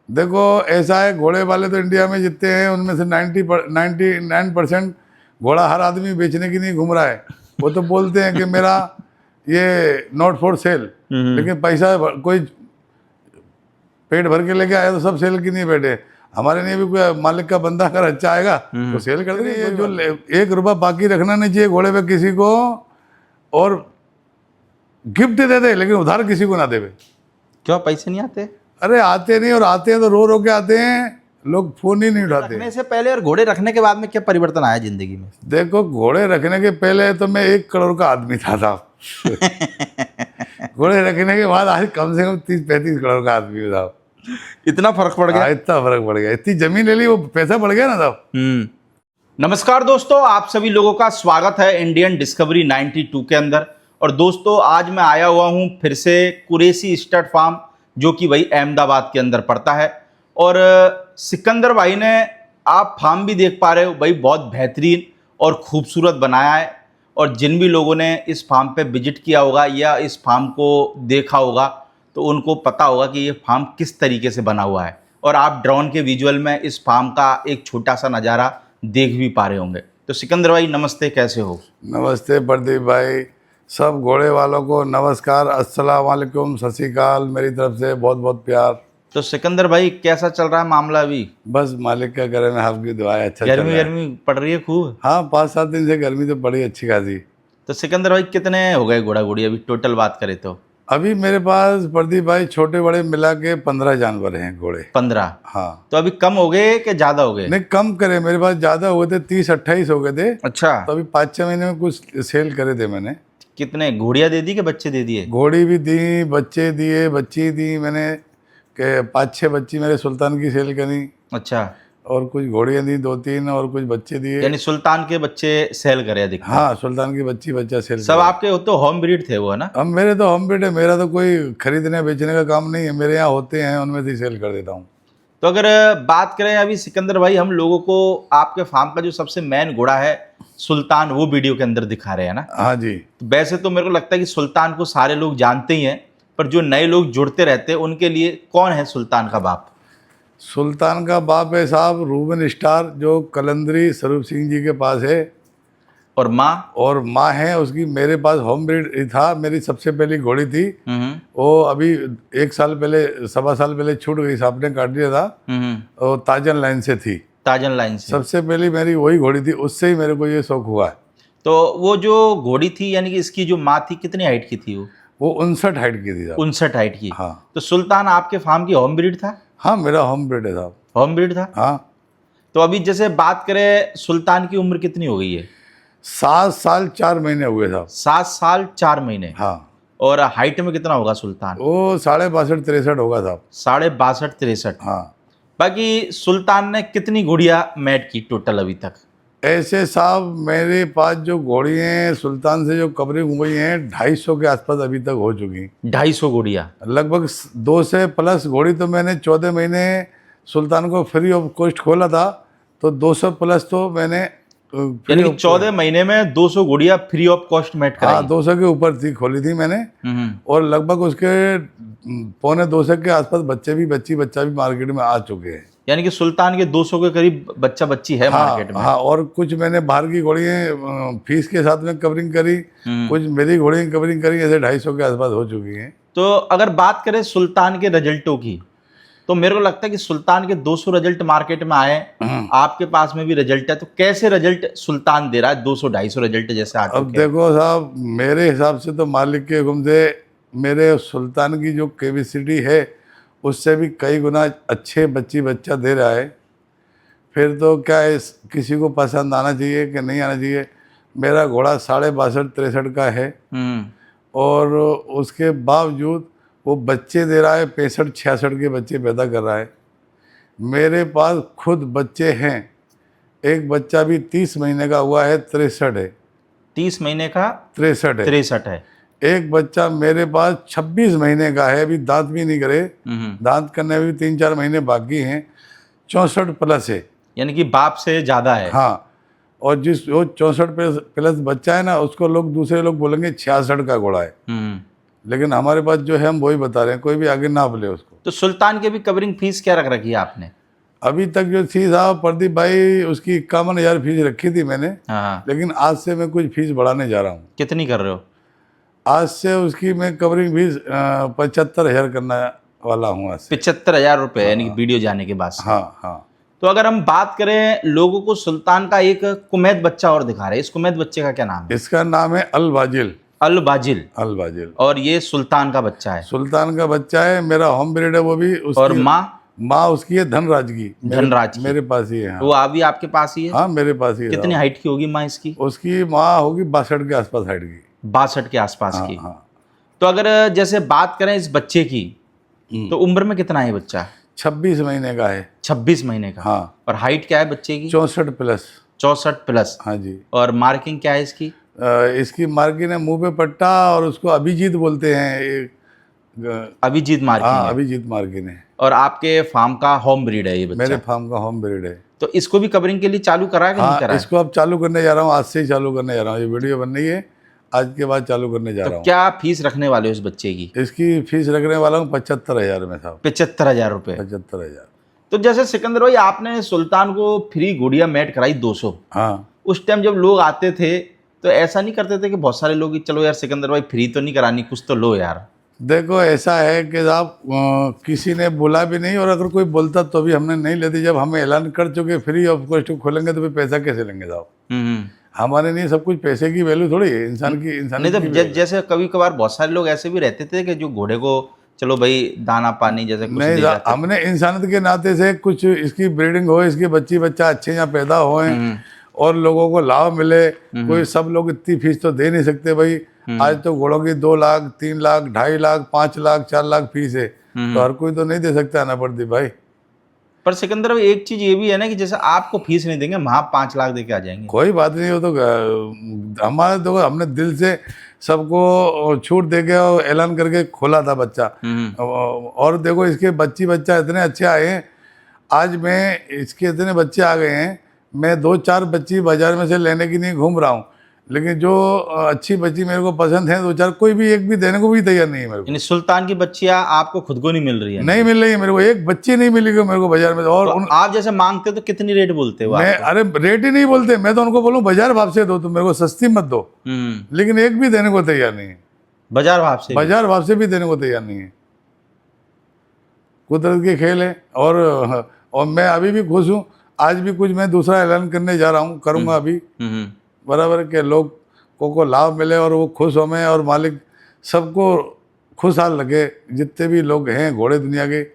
देखो ऐसा है, घोड़े वाले तो इंडिया में जितने हैं उनमें से 99% घोड़ा हर आदमी बेचने की नहीं घूम रहा है। वो तो बोलते हैं कि मेरा ये नॉट फॉर सेल, लेकिन पैसा कोई पेट भर के लेके आया तो सब सेल की नहीं बैठे। हमारे लिए भी कोई मालिक का बंदा अगर अच्छा आएगा तो सेल कर देंगे। ये जो 1 रुपया बाकी रखना नहीं चाहिए घोड़े पे किसी को, और गिफ्ट दे दे लेकिन उधार किसी को ना देवे। क्यों पैसे नहीं आते? अरे आते नहीं, और आते हैं तो रो रो के आते हैं, लोग फोन ही नहीं उठाते। रखने से पहले और घोड़े रखने के बाद में क्या परिवर्तन आया जिंदगी में? देखो घोड़े रखने के पहले तो मैं 1 करोड़ का आदमी था साहब। घोड़े रखने के बाद आज कम से कम 30-35 करोड़ का आदमी हूँ साहब। इतना फर्क पड़ गया? इतना फर्क पड़ गया, इतनी जमीन ले ली, वो पैसा बढ़ गया ना साहब। नमस्कार दोस्तों, आप सभी लोगों का स्वागत है इंडियन डिस्कवरी 92 के अंदर। और दोस्तों आज मैं आया हुआ हूं फिर से कुरैशी स्टड फार्म, जो कि वही अहमदाबाद के अंदर पड़ता है। और सिकंदर भाई ने, आप फार्म भी देख पा रहे हो भाई, बहुत बेहतरीन और खूबसूरत बनाया है। और जिन भी लोगों ने इस फार्म पे विजिट किया होगा या इस फार्म को देखा होगा तो उनको पता होगा कि ये फार्म किस तरीके से बना हुआ है। और आप ड्रोन के विजुअल में इस फार्म का एक छोटा सा नज़ारा देख भी पा रहे होंगे। तो सिकंदर भाई नमस्ते, कैसे हो? नमस्ते प्रदीप भाई, सब घोड़े वालों को नमस्कार, अस्सलाम वालेकुम, सत श्री अकाल, मेरी तरफ से बहुत बहुत प्यार। तो सिकंदर भाई कैसा चल रहा है मामला अभी? बस मालिक का करे में आपकी दुआएं, अच्छा चल रहा है। गर्मी पड़ रही है खूब? हाँ 5-7 दिन से गर्मी तो पड़ी अच्छी खासी। तो सिकंदर भाई कितने हो गए घोड़ा घोड़ी अभी टोटल बात करें तो? अभी मेरे पास प्रदीप भाई छोटे बड़े मिला के 15 जानवर हैं घोड़े। 15? हाँ। तो अभी कम हो गए कि ज्यादा हो गए? नहीं कम करे, मेरे पास ज्यादा हुए थे, 30-28 हो गए थे। अच्छा। तो अभी 5-6 महीने में कुछ सेल करे थे मैंने। कितने घोड़ियां दे दी कि बच्चे दे दिए? घोड़ी भी दी, बच्चे दिए, बच्ची दी मैंने के 5-6 बच्ची मेरे सुल्तान की सेल करी। अच्छा। और कुछ घोड़ियाँ दी 2-3, और कुछ बच्चे दिए। यानी सुल्तान के बच्चे सेल करे अधिक? हाँ सुल्तान की बच्चा सेल सब आपके तो होम ब्रीड थे वो, है ना? हम मेरे तो होम ब्रीड है, मेरा तो कोई खरीदने बेचने का काम नहीं है, मेरे यहाँ होते हैं उनमें से सेल कर देता हूँ। तो अगर बात करें अभी सिकंदर भाई, हम लोगों को आपके फार्म का जो सबसे मेन घोड़ा है सुल्तान, वो वीडियो के अंदर दिखा रहे हैं ना? हाँ जी। तो वैसे तो मेरे को लगता है कि सुल्तान को सारे लोग जानते ही हैं, पर जो नए लोग जुड़ते रहते हैं उनके लिए कौन है सुल्तान का बाप? सुल्तान का बाप है साहब रूबन स्टार, जो कलंदरी स्वरूप सिंह जी के पास है। और माँ? और माँ है उसकी, मेरे पास होम ब्रीड था, मेरी सबसे पहली घोड़ी थी। वो अभी 1 साल पहले, 1.25 साल पहले छूट गई, सांप ने काट दिया था। वो ताजन लाइन से थी। ताजन लाइन से सबसे पहली मेरी वही घोड़ी थी, उससे ही मेरे को ये शौक हुआ है। तो वो जो घोड़ी थी, यानी कि इसकी जो माँ थी, कितनी हाइट की थी वो 59 हाइट की थी साहब। 59 हाइट की? हाँ। तो सुल्तान आपके फार्म की होम ब्रीड था? हाँ मेरा होम ब्रीड है साहब। होम ब्रीड था? हाँ। तो अभी जैसे बात करें, सुल्तान की उम्र कितनी हो गई है? 7 साल 4 महीने हुए साहब। 7 साल 4 महीने? हाँ। और हाइट में कितना होगा सुल्तान? वो 62-63 होगा साहब। 62-63? हाँ। बाकी सुल्तान ने कितनी घोड़ियां मैट की टोटल अभी तक? ऐसे साहब मेरे पास जो घोड़ी हैं सुल्तान से जो कवरिंग हुई हैं 250 के आसपास अभी तक हो चुकी। 250 घोड़ियां? लगभग 2 से प्लस घोड़ी तो मैंने 14 महीने सुल्तान को फ्री ऑफ कॉस्ट खोला था, तो 200 प्लस तो मैंने यानी कि 14 महीने में 200 घोड़ियां फ्री ऑफ कॉस्ट मैट कराई? हाँ 200 के ऊपर थी, खोली थी मैंने। और लगभग उसके 1.25 के आसपास बच्चा भी मार्केट में आ चुके हैं। यानी कि सुल्तान के 200 के करीब बच्चा बच्ची है मार्केट में? हाँ। और कुछ मैंने बाहर की घोड़ियाँ फीस के साथ में कवरिंग करी, कुछ मेरी घोड़ियाँ कवरिंग करी, ऐसे 250 के आसपास हो चुकी हैं। तो अगर बात करें सुल्तान के रिजल्टों की, तो मेरे को लगता है कि सुल्तान के 200 रिजल्ट मार्केट में आए, आपके पास में भी रिजल्ट है, तो कैसे रिजल्ट सुल्तान दे रहा है 200-250 रिजल्ट जैसे आज? अब देखो साहब, मेरे हिसाब से तो मालिक के हुक्म से मेरे सुल्तान की जो कैपेसिटी है उससे भी कई गुना अच्छे बच्चा दे रहा है। फिर तो क्या है, किसी को पसंद आना चाहिए कि नहीं आना चाहिए। मेरा घोड़ा 62-63 का है, और उसके बावजूद वो बच्चे दे रहा है, 65-66 के बच्चे पैदा कर रहा है। मेरे पास खुद बच्चे हैं, एक बच्चा भी 30 महीने का हुआ है, 63 है। 30 महीने का 63 है। 63 है। एक बच्चा मेरे पास 26 महीने का है, अभी दांत भी नहीं करे, दांत करने में भी 3-4 महीने बाकी हैं, 64 प्लस है। यानी कि बाप से ज़्यादा है? हाँ। और वो 64 प्लस बच्चा है ना, उसको दूसरे लोग बोलेंगे 66 का घोड़ा है। लेकिन हमारे पास जो है हम वही बता रहे हैं, कोई भी आगे ना बोले उसको। तो सुल्तान की भी कवरिंग फीस क्या रख रखी है आपने? अभी तक जो थी साहब प्रदीप भाई, उसकी 51,000 फीस रखी थी मैंने, हाँ, लेकिन आज से मैं कुछ फीस बढ़ाने जा रहा हूँ। कितनी कर रहे हो? आज से उसकी मैं कवरिंग फीस 75,000 करने वाला हूँ आज से। 75,000 रुपये, यानी कि वीडियो जाने के बाद से। हाँ हाँ। तो अगर हम बात करें लोगों को, सुल्तान का एक कुमैद बच्चा और दिखा रहे हैं, इस कुमैद बच्चे का क्या नाम है? इसका नाम है अल बाजिल। अल बाजिल। अल बाजिल। और ये सुल्तान का बच्चा है। सुल्तान का बच्चा है, मेरा होम ब्रीड है वो भी। और उसकी माँ? उसकी है धनराज की। धनराज की। मेरे पास ही है। हाँ, वो अभी आपके पास ही है? हाँ मेरे पास ही है कितनी साहब। हाइट की होगी माँ इसकी? उसकी माँ होगी 62 के आसपास हाइट की। 62 के आसपास हाँ की। हाँ। तो अगर जैसे बात करें इस बच्चे की, तो उम्र में कितना है बच्चा? 26 महीने का है। 26 महीने का। हाँ। और हाइट क्या है बच्चे की? 64 प्लस। 64 प्लस। हाँ जी। और मार्किंग क्या है इसकी? इसकी मार्किंग है मुंह पे पट्टा, और उसको अभिजीत बोलते हैं। अभिजीत मार्किंग हाँ, है। अभिजीत मार्किंग है। और आपके फार्म का होम ब्रीड है ये मेरे बच्चा? फार्म का होम ब्रीड है। तो इसको भी कवरिंग के लिए चालू करा है कि नहीं हाँ, करा है? इसको अब चालू करने जा रहा हूँ, आज से ही चालू करने जा रहा हूँ। ये वीडियो बन रही है, आज के बाद चालू करने जा तो रहा हूँ। क्या फीस रखने वाले हो इस बच्चे की? इसकी फीस रखने वाला हूँ 75,000 में साहब। 75,000 रुपये। 75,000। तो जैसे सिकंदर भाई, आपने सुल्तान को फ्री गुड़िया मैट कराई 200। हाँ। उस टाइम जब लोग आते थे तो ऐसा नहीं करते थे कि बहुत सारे लोग, चलो यार सिकंदर भाई फ्री तो नहीं करानी, कुछ तो लो यार? देखो ऐसा है कि साहब, किसी ने बोला भी नहीं, और अगर कोई बोलता तो भी हमने नहीं लेती। जब हम ऐलान कर चुके फ्री ऑफ कॉस्ट खोलेंगे तो फिर पैसा कैसे लेंगे साहब? हमारे नहीं, सब कुछ पैसे की वैल्यू थोड़ी है, इंसान की नहीं तो जैसे कभी कभार बहुत सारे लोग ऐसे भी रहते थे कि जो घोड़े को चलो भाई दाना पानी जैसे कुछ नहीं दे साहब, जाते थे। हमने इंसानियत के नाते से कुछ इसकी ब्रीडिंग हो, इसके बच्चा अच्छे यहाँ पैदा होए और लोगों को लाभ मिले। कोई सब लोग इतनी फीस तो दे नहीं सकते भाई। आज तो घोड़ों की 2 लाख, 3 लाख, 2.5 लाख, 5 लाख, 4 लाख फीस है, तो हर कोई तो नहीं दे सकता ना प्रदीप भाई। पर सिकंदर भाई एक चीज ये भी है ना कि जैसे आपको फीस नहीं देंगे, वहां 5 लाख देके आ जाएंगे। कोई बात नहीं, वो तो हमारे तो हमने दिल से सबको छूट दे के और ऐलान करके खोला था बच्चा। और देखो इसके बच्चा इतने अच्छे आए हैं। आज मैं इसके इतने बच्चे आ गए हैं, मैं 2-4 बच्ची बाजार में से लेने की नहीं घूम रहा हूँ, लेकिन जो अच्छी बच्ची मेरे को पसंद है 2-4, कोई भी एक भी देने को भी तैयार नहीं है मेरे को। यानी सुल्तान की बच्चियां आपको खुद को नहीं मिल रही है? नहीं मिल रही है मेरे को, एक बच्ची नहीं मिलेगी मेरे को बाजार में। और तो आप जैसे मांगते तो कितनी रेट बोलते हो? मैं अरे रेट ही नहीं बोलते, मैं तो उनको बोलूँ बाजार भाव से दो, तुम मेरे को सस्ती मत दो, लेकिन एक भी देने को तैयार नहीं है। बाजार भाव से? बाजार भाव से भी देने को तैयार नहीं है। कुदरत के खेल है। और मैं अभी भी खुश हूँ। आज भी कुछ मैं दूसरा ऐलान करने जा रहा हूँ, करूँगा अभी, बराबर के लोग को लाभ मिले और वो खुश हो में, और मालिक सबको खुशहाल लगे। जितने भी लोग हैं घोड़े दुनिया के,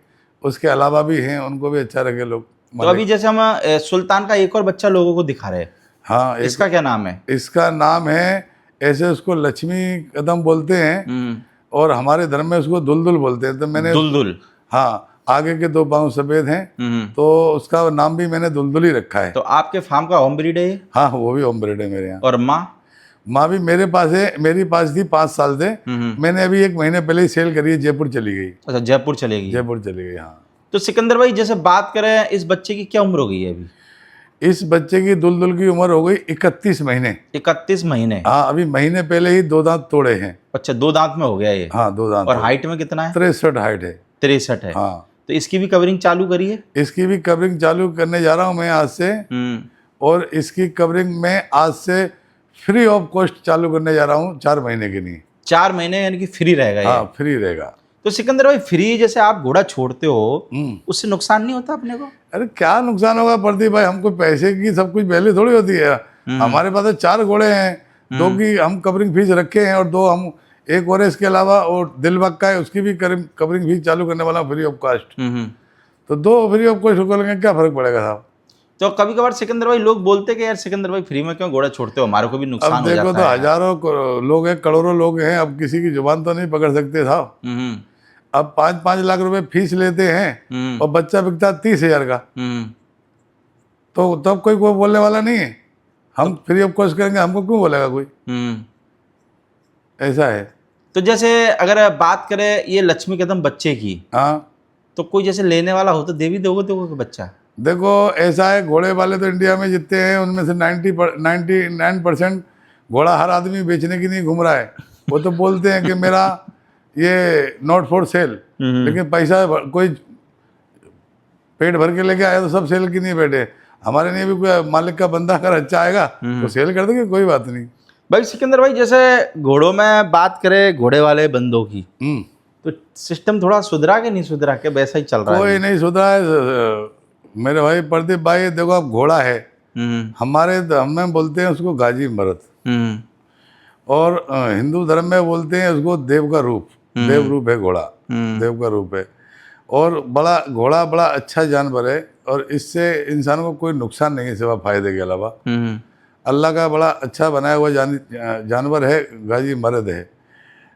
उसके अलावा भी हैं, उनको भी अच्छा लगे लोग। तो अभी जैसे हम सुल्तान का एक और बच्चा लोगों को दिखा रहे हैं। हाँ, इसका क्या नाम है? इसका नाम है, ऐसे उसको लक्ष्मी कदम बोलते हैं, और हमारे धर्म में उसको दुलदुल बोलते हैं। तो मैंने दुलदुल? हाँ, आगे के 2 पाँव सफेद हैं, तो उसका नाम भी मैंने दुलदुल ही रखा है। तो आपके फार्म का होम ब्रीड है ये? हाँ, वो भी होम ब्रीड है मेरे यहाँ। और माँ भी मेरे पास है, मेरी पास थी 5 साल से। मैंने अभी 1 महीने पहले ही सेल करी है, जयपुर चली गई। अच्छा, जयपुर चलेगी? जयपुर चली गई, हाँ। तो सिकंदर भाई जैसे बात करें, इस बच्चे की क्या उम्र हो गई है अभी? इस बच्चे की दुलदुल की उम्र हो गई 31 महीने। 31 महीने? हाँ, अभी महीने पहले ही 2 दांत तोड़े हैं। अच्छा, 2 दांत में हो गया ये? हाँ, 2 दांत। और हाइट में कितना है? 63 हाइट है। 63 है? हाँ। तो इसकी भी कवरिंग चालू करी है? इसकी भी कवरिंग चालू करने जा रहा हूँ मैं आज से। और इसकी कवरिंग में आज से फ्री ऑफ कॉस्ट चालू करने जा रहा हूँ, 4 महीने के लिए। 4 महीने यानी कि फ्री रहेगा ये? हाँ, फ्री रहेगा। तो सिकंदर भाई फ्री जैसे आप घोड़ा छोड़ते हो, उससे नुकसान नहीं होता अपने को? अरे क्या नुकसान होगा प्रदीप भाई, हमको पैसे की सब कुछ वैल्यू थोड़ी होती है। हमारे पास 4 घोड़े हैं, 2 की हम कवरिंग फीस रखे हैं, और 2 हम एक और इसके अलावा, और दिलबाग का है, उसकी भी कवरिंग फीस चालू करने वाला फ्री ऑफ कॉस्ट। तो 2 फ्री ऑफ कॉस्ट खोलेंगे, क्या फर्क पड़ेगा साहब? तो कभी कभार सिकंदर भाई लोग बोलते कि यार सिकंदर भाई फ्री में क्यों घोड़ा छोड़ते हो, हमारे को भी नुकसान हो जाता है। अब देखो तो हजारों लोग हैं, करोड़ों लोग हैं, अब किसी की जुबान तो नहीं पकड़ सकते साहब। अब 5-5 लाख रुपए फीस लेते हैं और बच्चा बिकता 30,000 का, तो तब कोई बोलने वाला नहीं है। हम फ्री ऑफ कॉस्ट करेंगे, हमको क्यों बोलेगा कोई? ऐसा है। तो जैसे अगर बात करें ये लक्ष्मी कदम बच्चे की, हाँ, तो कोई जैसे लेने वाला हो तो दे भी दोगे बच्चा? देखो ऐसा है, घोड़े वाले तो इंडिया में जितने हैं उनमें से 99% घोड़ा हर आदमी बेचने की नहीं घूम रहा है। वो तो बोलते हैं कि मेरा ये नॉट फॉर सेल, लेकिन पैसा कोई पेट भर के लेके आया तो सब सेल की नहीं बैठे। हमारे लिए भी कोई मालिक का बंदा अगर अच्छा आएगा तो सेल कर देंगे, कोई बात नहीं। भाई सिकंदर भाई, जैसे घोड़ों में बात करें घोड़े वाले बंदों की, तो सिस्टम थोड़ा सुधरा के नहीं सुधरा के वैसा ही चल रहा है? कोई नहीं सुधरा है मेरे भाई प्रदीप भाई। देखो अब घोड़ा है, हमारे हमें बोलते हैं उसको गाजी मरद, और हिंदू धर्म में बोलते हैं उसको देव का रूप, देव रूप है घोड़ा, देव का रूप है। और बड़ा घोड़ा बड़ा अच्छा जानवर है, और इससे इंसान को कोई नुकसान नहीं है सिवा फायदे के अलावा। अल्लाह का बड़ा अच्छा बनाया हुआ जानवर है, गाजी मर्द है।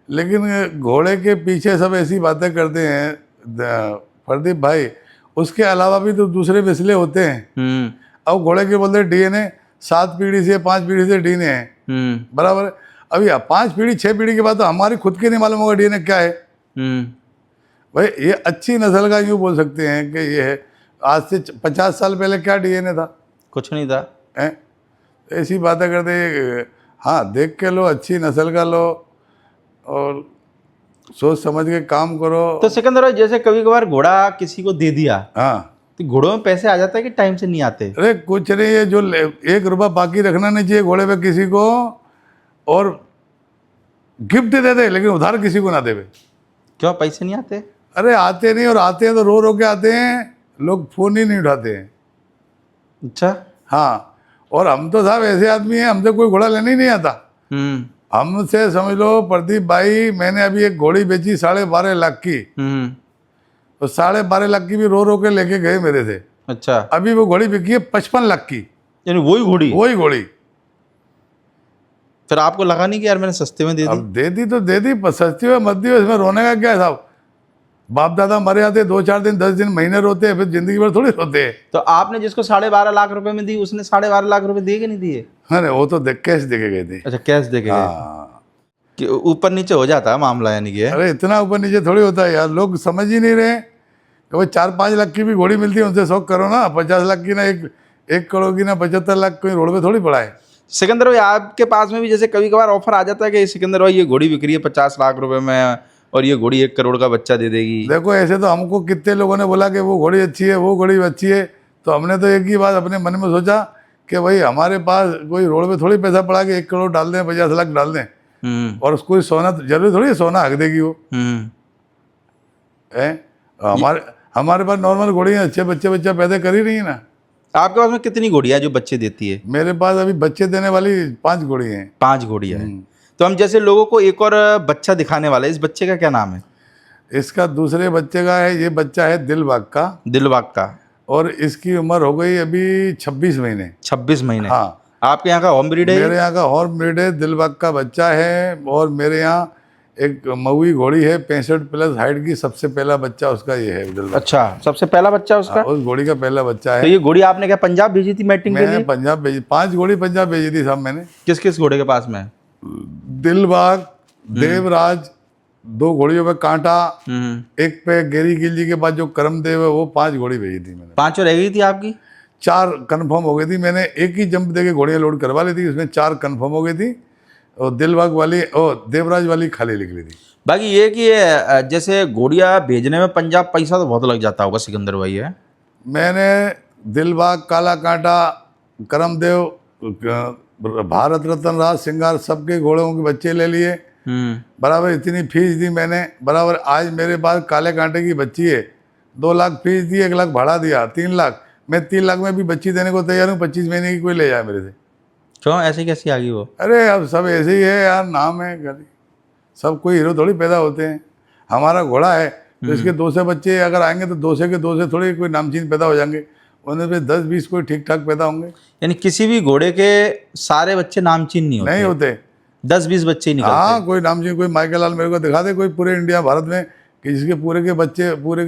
लेकिन घोड़े के पीछे सब ऐसी बातें करते हैं प्रदीप भाई, उसके अलावा भी तो दूसरे मसले होते हैं। अब घोड़े के बोलते डीएनए 7 पीढ़ी से 5 पीढ़ी से डीएनए है, बराबर है। अभी 5 पीढ़ी 6 पीढ़ी के बाद तो हमारी खुद के नहीं मालूम होगा डीएनए क्या है। भाई ये अच्छी नस्ल का यूँ बोल सकते हैं कि ये है, आज से 50 साल पहले क्या डीएनए था? कुछ नहीं था। ऐसी बातें करते हैं। हाँ, देख के लो, अच्छी नस्ल का लो और सोच समझ के काम करो। तो सिकंदर भाई, जैसे कभी कभार घोड़ा किसी को दे दिया, हाँ, तो घोड़ों में पैसे आ जाता है कि टाइम से नहीं आते? अरे कुछ नहीं, ये जो 1 रुपया बाकी रखना नहीं चाहिए घोड़े पे किसी को, और गिफ्ट दे दे लेकिन उधार किसी को ना देवे। क्यों पैसे नहीं आते? अरे आते नहीं, और आते हैं तो रो रो के आते हैं, लोग फोन ही नहीं उठाते हैं। अच्छा। हाँ, और हम तो साहब ऐसे आदमी हैं, हमसे कोई घोड़ा लेने ही नहीं आता। हमसे समझ लो प्रदीप भाई, मैंने अभी एक घोड़ी बेची 12.5 लाख की, तो 12.5 लाख की भी रो रो के लेके गए मेरे से। अच्छा। अभी वो घोड़ी बिकी है 55 लाख की, यानी वही घोड़ी? वही घोड़ी। फिर आपको लगा नहीं कि यार मैंने सस्ते में दे दी? अब दे दी तो दे दी, सस्ती हो मत दी, इसमें रोने का क्या है साहब? बाप दादा मरे जाते 2-4 दिन 10 दिन महीने रोते हैं, फिर जिंदगी भर थोड़ी रोते हैं। तो आपने जिसको 12.5 लाख रुपए में दी, उसने 12.5 लाख रुपए दिए कि नहीं दिए? अरे वो तो कैश दे के गए थे। अच्छा, कैश दे के गए? हाँ, कि ऊपर नीचे हो जाता है मामला यानी कि? अरे इतना ऊपर नीचे थोड़ी होता है यार, लोग समझ ही नहीं रहे कि भाई 4-5 लाख की भी घोड़ी मिलती है, उनसे शौक करो ना। 50 लाख की ना, 1 करोड़ की ना, 75 लाख कोई रोड पे थोड़ी पड़ा है। सिकंदर भाई, आपके पास में भी जैसे कभी कभार ऑफर आ जाता है कि सिकंदर भाई ये घोड़ी बिक रही है 50 लाख रुपए में, और ये घोड़ी 1 करोड़ का बच्चा दे देगी? देखो ऐसे तो हमको कितने लोगों ने बोला कि वो घोड़ी अच्छी है, वो घोड़ी अच्छी है, तो हमने तो एक ही बात अपने मन में सोचा कि भाई हमारे पास कोई रोड पे थोड़ी पैसा पड़ा कि 1 करोड़ डाल दें, 50 लाख डाल दें, और उसको सोना जरूरी थोड़ी है सोना हक देगी वो है। हमारे पास नॉर्मल घोड़ियाँ अच्छे बच्चा पैदा कर ही रही है ना। आपके पास में कितनी घोड़ियाँ जो बच्चे देती है? मेरे पास अभी बच्चे देने वाली 5 घोड़ियाँ हैं। 5 घोड़ियाँ हैं। तो हम जैसे लोगों को एक और बच्चा दिखाने वाले, इस बच्चे का क्या नाम है? इसका दूसरे बच्चे का है, ये बच्चा है दिलबाग का। दिलबाग का। और इसकी उम्र हो गई अभी 26 महीने। 26 महीने? हाँ। आपके यहाँ का होम ब्रीड है? मेरे यहाँ का होम ब्रीड है, दिलबाग का बच्चा है। और मेरे यहाँ एक मऊई घोड़ी है 65+ हाइट की, सबसे पहला बच्चा उसका ये है दिलबाग। अच्छा, सबसे पहला बच्चा उसका? उस घोड़ी का पहला बच्चा है। तो ये घोड़ी आपने क्या पंजाब भेजी थी मैटिंग के लिए? मैंने पंजाब भेजी, 5 घोड़ी पंजाब भेजी थी साहब मैंने। किस किस घोड़े के पास में? दिलबाग, देवराज, 2 घोड़ियों पे कांटा, एक पे गेरी गिलजी के पास जो करमदेव है, वो 5 घोड़ी भेजी थी मैंने। 5 रह गई थी आपकी? 4 कंफर्म हो गई थी। मैंने एक ही जंप देके घोड़ियाँ लोड करवा ली थी, उसमें 4 कंफर्म हो गई थी, और दिलबाग वाली और देवराज वाली खाली लिख ली थी। बाकी ये कि ये जैसे घोड़ियाँ भेजने में पंजाब पैसा तो बहुत लग जाता होगा सिकंदर भाई है? मैंने दिलबाग, काला कांटा, करमदेव, भारत रत्न, राज सिंगार, सबके घोड़ों के बच्चे ले लिए, बराबर इतनी फीस दी मैंने। बराबर आज मेरे पास काले कांटे की बच्ची है, 2 लाख फीस दी, 1 लाख भाड़ा दिया, 3 लाख। मैं 3 लाख में भी बच्ची देने को तैयार हूँ, 25 महीने की, कोई ले जाए मेरे से। क्यों, ऐसे कैसी आ गई वो? अरे अब सब ऐसे ही है यार, नाम है खाली, सब कोई हीरो थोड़ी पैदा होते हैं। हमारा घोड़ा है तो इसके 2 से बच्चे अगर आएंगे तो 2 से के 2 से थोड़ी कोई नामचीन पैदा हो जाएंगे, उनमें से 10-20 कोई ठीक ठाक पैदा होंगे। यानी किसी भी घोड़े के सारे बच्चे नामचीन नहीं होते? नहीं होते, 10-20 बच्चे ही निकलते। हाँ, कोई नामचीन, कोई माइकल लाल मेरे को दिखा दे कोई पूरे इंडिया भारत में कि जिसके पूरे के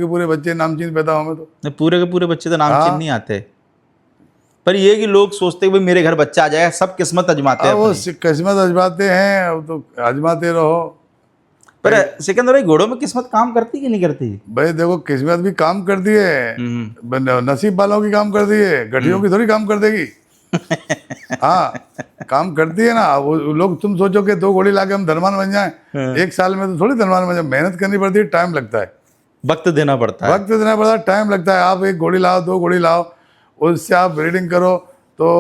पूरे बच्चे नामचीन पैदा होंगे। तो पूरे के पूरे बच्चे तो नामचीन नहीं आते, पर ये कि लोग सोचते हैं भाई मेरे घर बच्चा आ जाएगा, सब किस्मत आजमाते हैं। वो किस्मत आजमाते हैं, अब तो आजमाते रहो। पर सिकंदर भाई, घोड़ों में किस्मत काम करती कि नहीं करती? भाई देखो, किस्मत भी काम करती है, नसीब वालों की काम करती है, गठियों की थोड़ी काम कर देगी। हाँ, काम करती है ना वो लोग। तुम सोचो कि 2 घोड़ी लाके हम धनवान बन जाएं, एक साल में तो थोड़ी धनवान बन जाए। मेहनत करनी पड़ती है, टाइम लगता है, वक्त देना पड़ता है। वक्त देना पड़ता है, टाइम लगता है। आप 1 घोड़ी लाओ, 2 घोड़ी लाओ, उससे आप ब्रीडिंग करो तो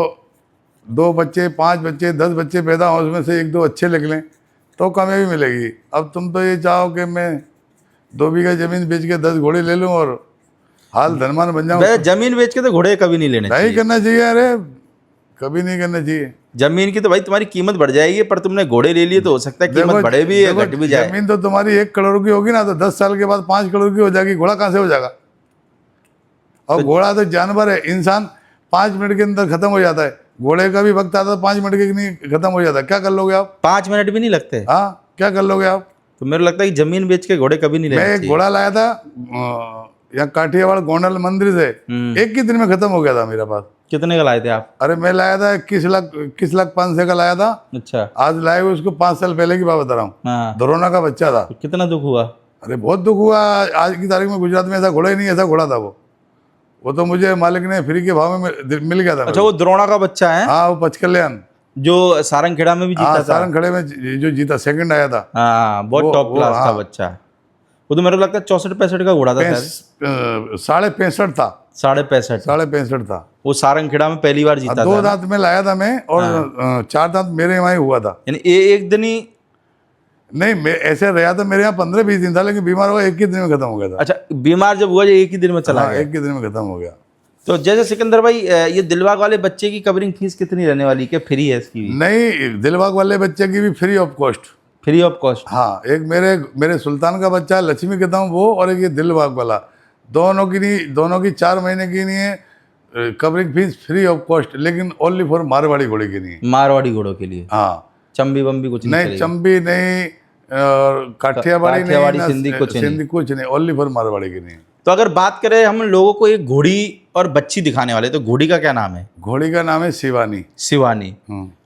2 बच्चे, 5 बच्चे, 10 बच्चे पैदा हो, उसमें से 1-2 अच्छे निकलें तो कामयाबी मिलेगी। अब तुम तो ये चाहो कि मैं 2 बीघा जमीन बेच के 10 घोड़े ले लूं और हाल धनवान बन जाऊं। वैसे जमीन बेच के तो घोड़े कभी नहीं लेने नहीं चाहिए। करना चाहिए, अरे कभी नहीं करना चाहिए। जमीन की तो भाई तुम्हारी कीमत बढ़ जाएगी, पर तुमने घोड़े ले लिए तो हो सकता है कीमत बढ़े भी या घट भी जाए। जमीन तो तुम्हारी 1 करोड़ की होगी ना, तो 10 साल के बाद 5 करोड़ की हो जाएगी। घोड़ा कहाँ से हो जाएगा? और घोड़ा तो जानवर है, इंसान 5 मिनट के अंदर खत्म हो जाता है। घोड़े का भी वक्त आता है 5 मिनट के नहीं खत्म हो जाता है। क्या कर लोगे आप? 5 मिनट भी नहीं लगते। हाँ, क्या कर लोगे आप? तो मेरे लगता है कि जमीन बेच के घोड़े कभी नहीं मैं लेने एक चाहिए। घोड़ा लाया था यहाँ काठियावाड़ गोंडल मंदिर से, एक ही दिन में खत्म हो गया था मेरे पास। कितने का लाए थे आप? अरे मैं लाया था 21 लाख 500 का लाया था। अच्छा। आज लाए हुए उसको 5 साल पहले की बात बता रहा हूँ। हाँ, धरोना का बच्चा था। तो कितना दुख हुआ? अरे बहुत दुख हुआ। आज की तारीख में गुजरात में ऐसा घोड़ा ही नहीं, ऐसा घोड़ा था वो तो मुझे मालिक ने फ्री के भाव में मिल गया था। अच्छा, वो द्रोणा का बच्चा है हाँ, वो पचकल्याण, जो सारंगखेड़ा में भी जीता हाँ, था। सारंगखेड़े में जो जीता, सेकंड आया था। हाँ, बहुत टॉप क्लास था बच्चा। वो तो मेरे को लगता है 64-65 का घोड़ा था शायद। 65.5 था, 65.5 65.5 था। वो सारंगखेड़ा में पहली बार जीता 2 था। दांत में लाया था मैं, और 4 दांत मेरे वहाँ ही हुआ था। यानी एक दिन ही। नहीं, मैं ऐसे रहा था, मेरे यहाँ 15-20 दिन था, लेकिन बीमार हुआ 1 ही दिन में खत्म हो गया था। अच्छा, बीमार जब हुआ जो एक ही दिन में चला हाँ, गया। 1 ही दिन में खत्म हो गया। तो जैसे सिकंदर भाई, ये दिलबाग वाले बच्चे की कवरिंग फीस कितनी रहने वाली? क्या फ्री है इसकी? नहीं, दिलबाग वाले बच्चे की भी free of cost. Free of cost. हाँ, एक मेरे सुल्तान का बच्चा है, लक्ष्मी कहता हूँ वो, और एक ये दिलबाग वाला, दोनों की 4 महीने की नहीं है covering fees, free of cost, लेकिन ओनली फॉर मारवाड़ी घोड़े की नहीं है। मारवाड़ी घोड़ों के लिए। हाँ, चंबी बम्बी कुछ नहीं नहीं, चलेगी? चंबी नहीं, और काठियावाड़ी काठियावाड़ी, नहीं, सिंधी कुछ नहीं। सिंधी कुछ नहीं, ओनली फॉर मारवाड़ी की नहीं। तो अगर बात करें हम लोगों को एक घोड़ी और बच्ची दिखाने वाले, तो घोड़ी का क्या नाम है? घोड़ी का नाम है शिवानी। शिवानी।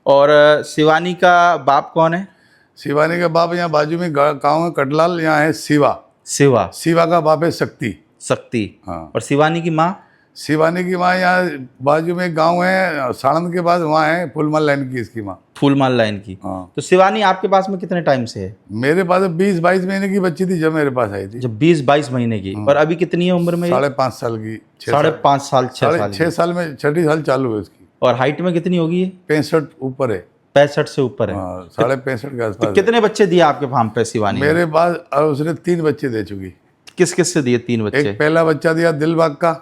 और शिवानी का बाप कौन है? शिवानी का बाप यहाँ बाजू में गाँव है कटलाल, यहाँ है शिवा। शिवा। शिवा का बाप है शक्ति। शक्ति। हाँ, और शिवानी की माँ? शिवानी की माँ यहाँ बाजू में गांव है साणंद के पास, वहाँ है फुलमाल लाइन की इसकी माँ। फूलमाल लाइन की। हाँ, तो शिवानी आपके पास में कितने टाइम से है? मेरे पास 20-22 महीने की बच्ची थी जब मेरे पास आई थी। जब 20-22 महीने की। और अभी कितनी है उम्र में? 5.5 साल की। 5.5 साल, 6 साल 6 साल में 6ठी साल चालू है उसकी। और हाइट में कितनी होगी ये? 65 ऊपर है। 65 से ऊपर है। हाँ, 65.5 के तो आसपास है। कितने बच्चे दिए आपके फार्म पे शिवानी ने? मेरे पास उसने 3 बच्चे दे चुकी। किस किस से दिए 3 बच्चे? एक पहला बच्चा दिया दिलबाग का,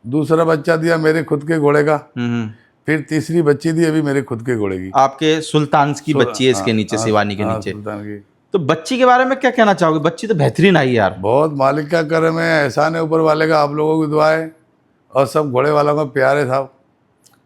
दूसरा बच्चा दिया मेरे खुद के घोड़े का, फिर तीसरी बच्ची दी अभी मेरे खुद के घोड़े की। आपके सुल्तान की बच्ची है इसके नीचे, शिवानी के हाँ, नीचे। सुल्तान की। तो बच्ची के बारे में क्या कहना चाहोगे? बच्ची तो बेहतरीन आई यार। बहुत मालिक का करम है, एहसान है ऊपर वाले का, आप लोगों की दुआ है, और सब घोड़े वालों का प्यार है साहब।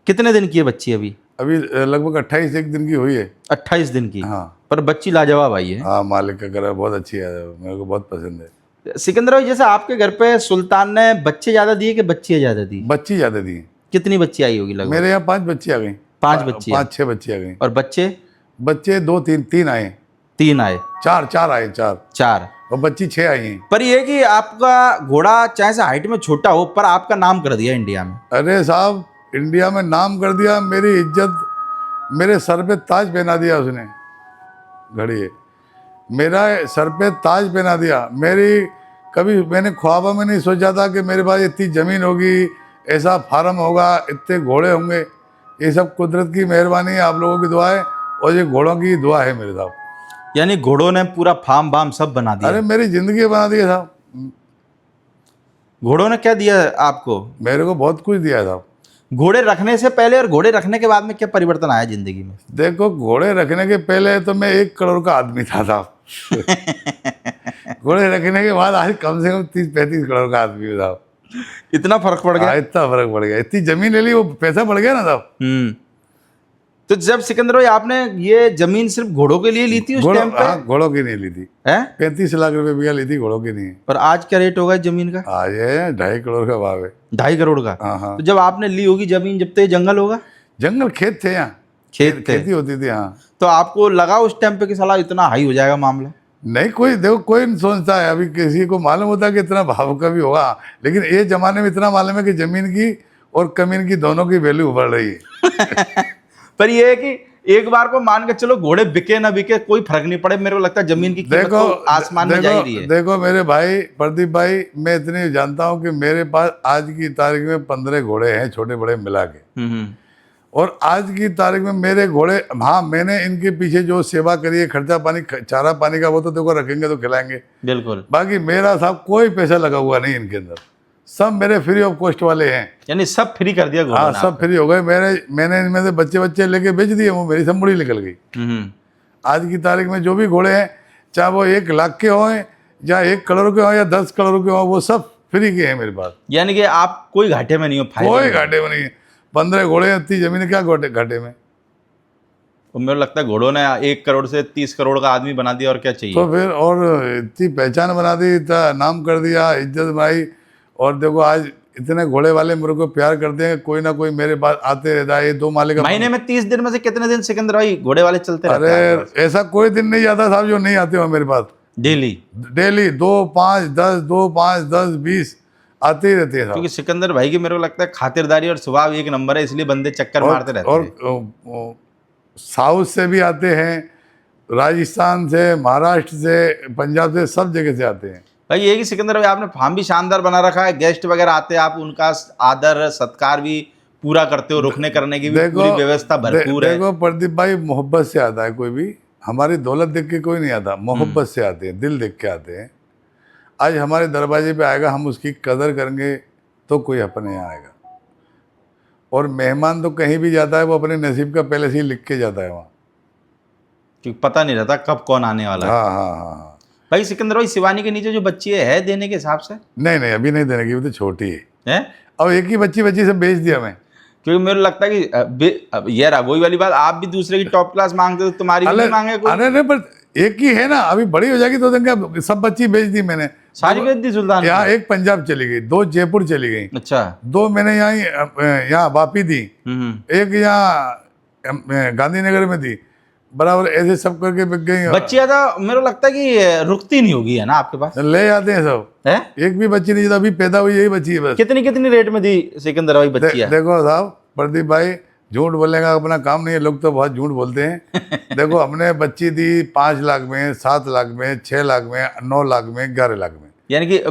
कितने दिन की है बच्ची अभी? अभी लगभग 28 दिन की हुई है। 28 दिन की। हाँ, पर बच्ची लाजवाब आई है। हाँ, मालिक का करम बहुत अच्छी है, मेरे को बहुत पसंद है। सिकंदर भाई, जैसे आपके घर पे सुल्तान ने बच्चे ज्यादा दिए कि बच्चियां ज्यादा दी? बच्ची ज़्यादा दी। कितनी बच्ची आई होगी लगभग? मेरे यहाँ 5 बच्ची आ गई। 5 बच्ची? 5-6 बच्ची आ गई। और बच्चे? बच्चे 2-3 आए। 3 आए? 4 आए, 4 और बच्ची 6 आई हैं। पर ये कि आपका घोड़ा चाहे से हाइट में छोटा हो, पर आपका नाम कर दिया इंडिया में। अरे साहब, इंडिया में नाम कर दिया, मेरी इज्जत, मेरे सर पे ताज पहना दिया उसने। घड़ी है, मेरा सर पे ताज पहना दिया। कभी मैंने ख्वाबों में नहीं सोचा था कि मेरे पास इतनी ज़मीन होगी, ऐसा फार्म होगा, इतने घोड़े होंगे। ये सब कुदरत की मेहरबानी है, आप लोगों की दुआ है, और ये घोड़ों की दुआ है मेरे साहब। यानी घोड़ों ने पूरा फार्म बाम सब बना दिया। अरे मेरी ज़िंदगी बना दी है साहब। घोड़ों ने क्या दिया आपको? मेरे को बहुत कुछ दिया है साहब। घोड़े रखने से पहले और घोड़े रखने के बाद में क्या परिवर्तन आया जिंदगी में? देखो, घोड़े रखने के पहले तो मैं 1 करोड़ का आदमी था साहब। घोड़े रखने के बाद आज कम से कम 30-35 करोड़ का आदमी हूँ साहब। इतना फर्क पड़ गया? हाँ, इतना फर्क पड़ गया। इतनी जमीन ले ली, वो पैसा बढ़ गया ना साहब। तो जब सिकंदर भाई आपने ये जमीन सिर्फ घोड़ों के लिए ली थी उस टाइम पे? हाँ, घोड़ों की नहीं ली थी। हैं? 35 लाख रुपए बीघा ली थी, घोड़ों की नहीं। और आज क्या रेट होगा इस जमीन का? आज है 2.5 करोड़ का भाव है। 2.5 करोड़ का? हाँ, हाँ। तो जब आपने ली होगी जमीन, जब तो ये जंगल होगा? जंगल, खेत थे यहाँ, खेत थे। खेती होती थी। हाँ, तो आपको लगा उस टाइम पे कि साला इतना हाई हो जाएगा मामला? नहीं, कोई देखो, कोई नहीं सोचता है। अभी किसी को मालूम होता है कि इतना भाव का भी होगा, लेकिन ये जमाने में इतना मालूम है कि जमीन की और कमीन की दोनों की वैल्यू बढ़ रही है। पर ये है कि एक बार को मान के चलो घोड़े बिके ना बिके कोई फर्क नहीं पड़े, मेरे को लगता है जमीन की कीमत तो आसमान में जा ही रही है। देखो मेरे भाई प्रदीप भाई, मैं इतनी जानता हूँ कि मेरे पास आज की तारीख में 15 घोड़े हैं, छोटे बड़े मिला के। और आज की तारीख में मेरे घोड़े, हाँ मैंने इनके पीछे जो सेवा करी है, खर्चा पानी चारा पानी का, वो तो देखो रखेंगे तो खिलाएंगे, बिल्कुल। बाकी मेरा साहब कोई पैसा लगा हुआ नहीं इनके अंदर, सब मेरे फ्री ऑफ कॉस्ट वाले हैं। यानी सब फ्री कर दिया घोड़ों हाँ ने सब फ्री हो गए। मैंने इनमें से बच्चे लेके बेच दिए, वो मेरी संबड़ी निकल गई। आज की तारीख में जो भी घोड़े हैं, चाहे वो 1 लाख के हों या 1 करोड़ के हों या 10 करोड़ के हों, वो सब फ्री के हैं मेरे पास। यानी कि आप कोई घाटे में नहीं हो, कोई घाटे में नहीं है। 15 घोड़े, इतनी जमीन, क्या घाटे में। तो मेरे को लगता है घोड़ों ने 1 करोड़ से 30 करोड़ का आदमी बना दिया, और क्या चाहिए। तो फिर और इतनी पहचान बना दी, इतना नाम कर दिया, इज्जत बनाई। और देखो आज इतने घोड़े वाले मेरे को प्यार करते हैं, कोई ना कोई मेरे पास आते रहता है। ये 2 माले का महीने में 30 दिन में से कितने दिन सिकंदर भाई घोड़े वाले चलते रहते हैं? अरे ऐसा कोई दिन नहीं जाता साहब जो नहीं आते हो मेरे पास। डेली 2, 5, 10, 2, 5, 10, 20 आते ही रहते हैं साहब। क्योंकि सिकंदर भाई की मेरे को लगता है खातिरदारी और स्वभाव एक नंबर है, इसलिए बंदे चक्कर मारते रहते हैं। और साउथ से भी आते हैं, राजस्थान से, महाराष्ट्र से, पंजाब से, सब जगह से आते हैं भाई। ये कि सिकंदर भाई आपने फार्म भी शानदार बना रखा है, गेस्ट वगैरह आते हैं, आप उनका आदर सत्कार भी पूरा करते हो, रुकने करने की भी पूरी व्यवस्था भरपूर है। देखो प्रदीप भाई, मोहब्बत से आता है कोई भी, हमारी दौलत देख के कोई नहीं आता, मोहब्बत से आते हैं, दिल देख के आते हैं। आज हमारे दरवाजे पे आएगा, हम उसकी कदर करेंगे तो कोई अपने यहाँ आएगा। और मेहमान तो कहीं भी जाता है, वो अपने नसीब का पहले से ही लिख के जाता है वहाँ, क्योंकि पता नहीं रहता कब कौन आने वाला है। हाँ। भाई सिकंदर भाई, शिवानी के नीचे जो बच्ची है देने के हिसाब से? नहीं अभी नहीं देने की, वो तो छोटी है। हैं? और एक ही बच्ची से बेच दिया मैं, क्योंकि मेरे को लगता है कि यार वही वाली बात, आप भी दूसरे की टॉप क्लास मांगते हो, तुम्हारी भी मांगे कोई? अरे नहीं, पर एक ही है ना, अभी बड़ी हो जाएगी तो देंगे। सब बच्ची बेच दी मैंने, सारी बेच दी सुल्तान? यहाँ 1 पंजाब चली गई, 2 जयपुर चली गई, अच्छा 2 मैंने यहाँ वापी दी, 1 यहाँ गांधीनगर में दी, बराबर ऐसे सब करके बिक गई। बच्चियां तो मेरे को लगता है कि रुकती नहीं होगी, है ना आपके पास? ले आते हैं सब है? एक भी बच्ची नहीं, अभी पैदा हुई यही बच्ची है बस। कितनी रेट में दी सिकंदर भाई बच्चियां? देखो साहब प्रदीप भाई, झूठ बोलने का अपना काम नहीं है, लोग तो बहुत झूठ बोलते हैं। देखो हमने बच्ची दी 5 लाख में, 7 लाख में, 6 लाख में, 9 लाख में, 11 लाख में, यानी कि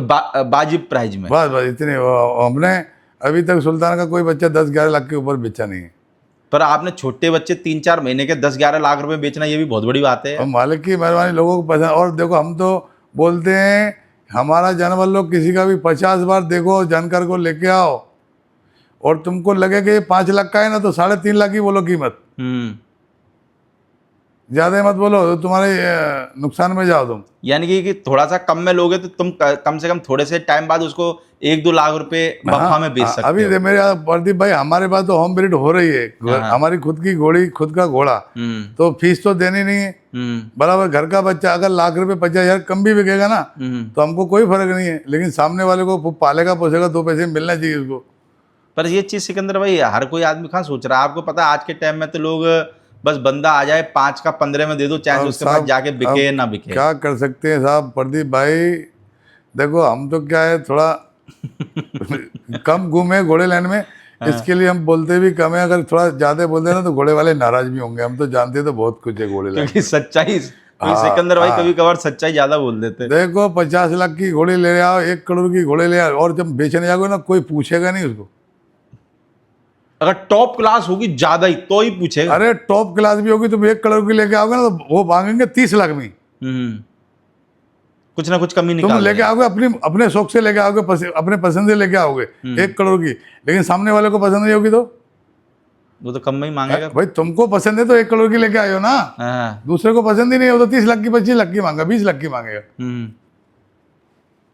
वाजिब प्राइस में। बस इतने। हमने अभी तक सुल्तान का कोई बच्चा 10-11 लाख के ऊपर बेचा नहीं है। पर आपने छोटे बच्चे 3-4 महीने के 10-11 लाख रुपए बेचना, ये भी बहुत बड़ी बात है। और मालिक की मेहरबानी, लोगों को पसंद। और देखो हम तो बोलते हैं, हमारा जानवर लोग किसी का भी 50 बार देखो, जानकार को लेके आओ, और तुमको लगे कि 5 लाख का है ना, तो 3.5 लाख की बोलो कीमत, ज्यादा मत बोलो, तो तुम्हारे नुकसान में जाओ तुम। यानी कि थोड़ा सा कम में लोगे तो तुम कम से कम थोड़े से टाइम बाद उसको 1-2 लाख रुपए बफा में बेच सकते हो। अभी मेरे प्रदीप भाई, हमारे पास तो होम ब्रीड हो रही है, हमारी खुद की घोड़ी, खुद का घोड़ा, तो फीस तो देनी नहीं है, बराबर। घर का बच्चा अगर लाख रुपए 50,000 कम भी बिकेगा ना, तो हमको कोई फर्क नहीं है, लेकिन सामने वाले को पालेगा पोसेगा 2 पैसे मिलना चाहिए उसको। पर ये चीज सिकंदर भाई हर कोई आदमी कहाँ सोच रहा है। आपको पता है आज के टाइम में तो लोग बस बंदा आ जाए 5 का 15 में दे दो, चाहे उसके पास जाके बिके ना बिके। क्या कर सकते हैं साहब प्रदीप भाई, देखो हम तो क्या है, थोड़ा कम घूमे घोड़े लाइन में, इसके लिए हम बोलते भी कम है। अगर थोड़ा ज्यादा बोलते ना तो घोड़े वाले नाराज भी होंगे। हम तो जानते तो बहुत कुछ है घोड़े लाइन, क्योंकि सच्चाई सिकंदर भाई कभी कभार सच्चाई ज्यादा बोल देते। देखो 50 लाख की घोड़ी ले आओ, 1 करोड़ की घोड़े ले आओ, और जब बेचने जाओगे ना, कोई पूछेगा नहीं उसको। अगर टॉप क्लास होगी ज्यादा ही तो ही पूछेगा। अरे टॉप क्लास भी होगी, तुम 1 करोड़ की लेके आओगे ना, तो वो मांगेंगे 30 लाख में। कुछ ना कुछ कमी निकाल तुम लेके आओगे, अपने शौक से लेके आओगे, अपने पसंद से लेके आओगे 1 करोड़ की, लेकिन सामने वाले को पसंद नहीं होगी तो वो तो कम में ही मांगेगा। भाई तुमको पसंद है तो 1 करोड़ की लेके आए हो ना, दूसरे को पसंद ही नहीं हो तो 30 लाख की, 25 लाख की मांगा, 20 लाख की मांगेगा।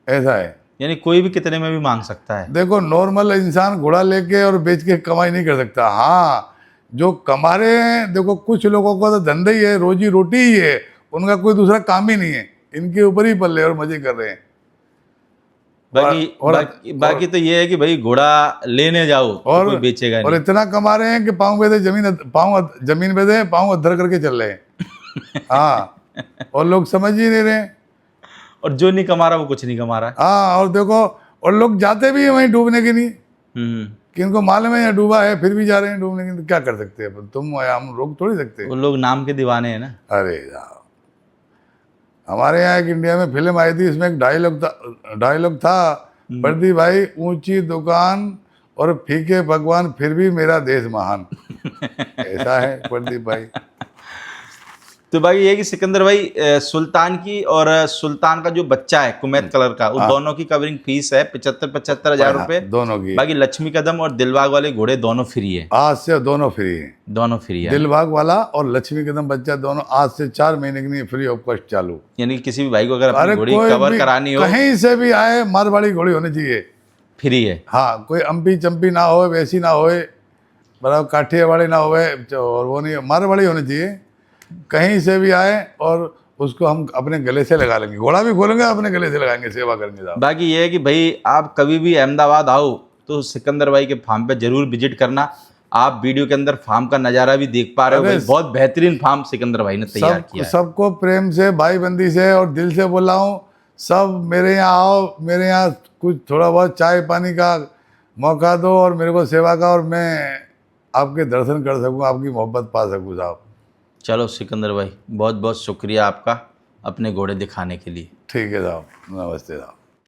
ऐसा है। यानी कोई भी कितने में भी मांग सकता है। देखो नॉर्मल इंसान घोड़ा लेके और बेच के कमाई नहीं कर सकता। हाँ जो कमा रहे हैं, देखो कुछ लोगों का तो धंधा ही है, रोजी रोटी ही है, उनका कोई दूसरा काम ही नहीं है, इनके ऊपर ही पल्ले और मजे कर रहे हैं। बाकी तो ये है कि भाई घोड़ा लेने जाओ और कोई बेचेगा नहीं। और इतना कमा रहे हैं कि पाँव पे दे जमीन पे दे, पाँव अद्धर करके चल रहे हैं। हाँ और लोग समझ ही नहीं रहे, और जो नहीं कमा रहा वो कुछ नहीं कमा रहा। हाँ और देखो, और लोग जाते भी हैं वहीं डूबने के लिए। कि इनको मालूम है यहाँ डूबा है फिर भी जा रहे हैं डूबने के, तो क्या कर सकते हैं अपन, तुम या हम रोक थोड़ी सकते। वो लोग नाम के दीवाने हैं ना। अरे यार, हमारे यहाँ एक इंडिया में फिल्म आई थी, इसमें एक डायलॉग था प्रदीप भाई, ऊंची दुकान और फीके भगवान फिर भी मेरा देश महान। ऐसा है प्रदीप भाई। तो भाई ये कि सिकंदर भाई सुल्तान की और सुल्तान का जो बच्चा है कुमैत कलर का, उन दोनों की कवरिंग फीस है 75,000 रुपए दोनों की। बाकी लक्ष्मी कदम और दिलबाग वाले घोड़े दोनों फ्री है। आज से दोनों फ्री है, दोनों फ्री है। दिलबाग वाला और लक्ष्मी कदम बच्चा दोनों आज से 4 महीने के लिए फ्री ऑफ कॉस्ट चालू। यानी कि किसी भी भाई को अगर अपनी अरे घोड़ी कोई कवर भी करानी हो कहीं से भी आए, मारवाड़ी घोड़ी होनी चाहिए, फ्री है। हाँ, कोई अम्पी चंपी ना हो, वैसी ना होए, बराबर काठियावाड़ी ना होए, और वो नहीं, मारवाड़ी होनी चाहिए। कहीं से भी आए और उसको हम अपने गले से लगा लेंगे, घोड़ा भी खोलेंगे अपने गले से लगाएंगे, सेवा करेंगे साहब। बाकी ये है कि भाई आप कभी भी अहमदाबाद आओ तो सिकंदर भाई के फार्म पे जरूर विजिट करना। आप वीडियो के अंदर फार्म का नज़ारा भी देख पा रहे हो भाई, बहुत बेहतरीन फार्म सिकंदर भाई ने तैयार किया है। सबको प्रेम से, भाई बंदी से और दिल से बोल रहा हूँ, सब मेरे यहाँ आओ, मेरे यहाँ कुछ थोड़ा बहुत चाय पानी का मौका दो और मेरे को सेवा का, और मैं आपके दर्शन कर सकूँ, आपकी मोहब्बत पा सकूँ साहब। चलो सिकंदर भाई, बहुत बहुत शुक्रिया आपका अपने घोड़े दिखाने के लिए। ठीक है साहब, नमस्ते साहब।